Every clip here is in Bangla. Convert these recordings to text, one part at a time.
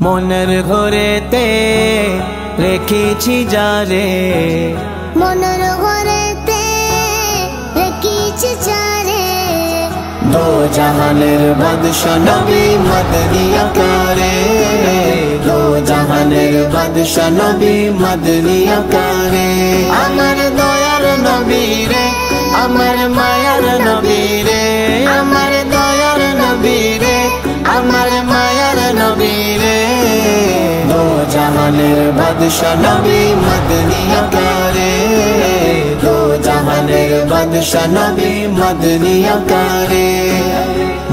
মনের ঘরেতে রেখেছি যারে, মনের ঘরেতে রেখেছি যারে, দো জাহানের বাদশা নবী মদনী আকারে, দো জাহানের বাদশা নবী মদনী আকারে। আমার দয়ার নবী রে, আমার মায়ার নবী রে, আমার দয়ার নবী রে, আমার মায়ার নবী রে, দো জাহানের বাদশা নবী মদনী আকারে, দো জাহানের বাদশা নবী মদনী আকারে।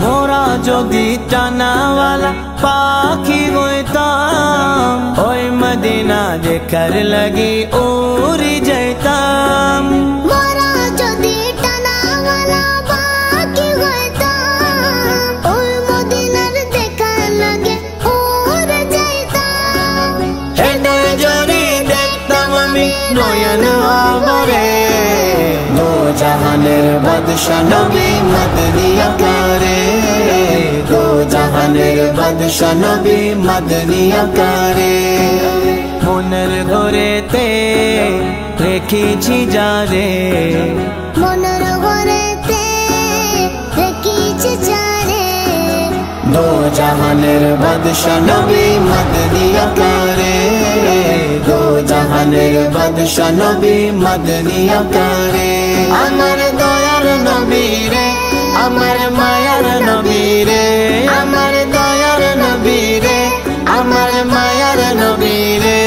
মোরা যদি টানাওয়ালা পাখি হইতাম, ওই মদিনা দেখার লাগি উড়ে যাইতাম। মোরা যদি টানাওয়ালা পাখি হইতাম, ওই মদিনার দেখার লাগে উড়ে যাইতাম। হৃদয় জড়ি দেখতাম আমি নয়ন ভরে, দো জাহানের বাদশা নবী মদনী আকারে, দো জাহানের বাদশা নবী মদনী আকারে। মনের ঘরেতে রেখেছি যারে, মনের ঘরেতে রেখেছি যারে, দো জাহানের বাদশা নবী মদনী আকারে, দো জাহানের বাদশা নবী মদনী আকারে। আমার দয়ার নবী রে, আমার মায়ার নবী রে, আমার দয়ার নবী রে, আমার মায়ার নবী রে,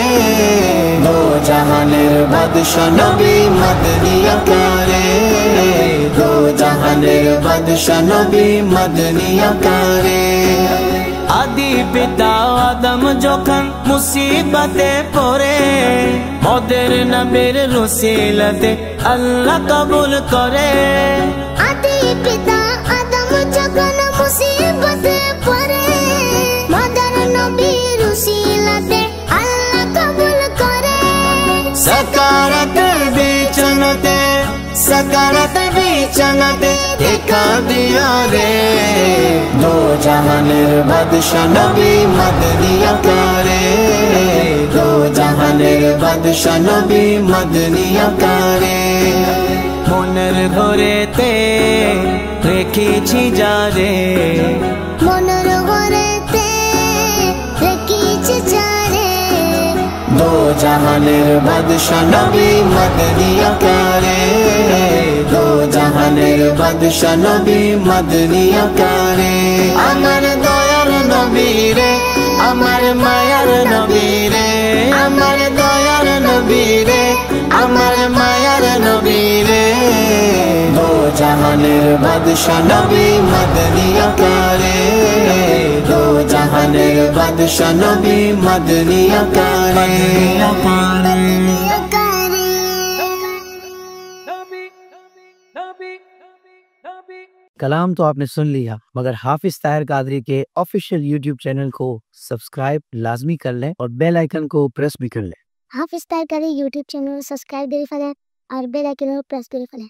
দো জাহানের বাদশা নবী মদনী আকারে, দো জাহানের বাদশা নবী মদনী আকারে। আদি পিতা আদম যখন মুসিবতে পড়ে, ওদের নবীর রসিলতে আল্লাহ কবুল করে। আদি পিতা আদম যখন মুসিবতে পড়ে, মদর নবীর উসিলাতে আল্লাহ কবুল করে। সকারাত বিচনতে, সকারাত বিচনতে দেখা দিয়া রে, দো জাহানের বাদশা নবী মদনী আকারে, দো জাহানের বাদশা নবী মদনী আকারে। মনের ঘরেতে রেখেছি যারে, মনের ঘরেতে রেখেছি যারে, দো জাহানের বাদশা নবী মদনী আকারে, দো জাহানের বাদশা নবী মদনী আকারে। আমার দয়ার নবী রে, আমার মায়ার নবী রে, আমার দয়ার নবী রে, আমার মায়ার নবী রে, দো জাহানের বাদশা নবী মদনী আকারে, দো জাহানের বাদশা নবী মদনী আকারে। कलाम तो आपने सुन लिया, मगर हाफिज ताहिर कादरी के ऑफिशियल यूट्यूब चैनल को सब्सक्राइब लाजमी कर लें और बेल आइकन को प्रेस भी कर लें। Hafiz Tahir Qadri YouTube channel subscribe করে ফেলেন আর বেল আইকন প্রেস করে ফেলেন।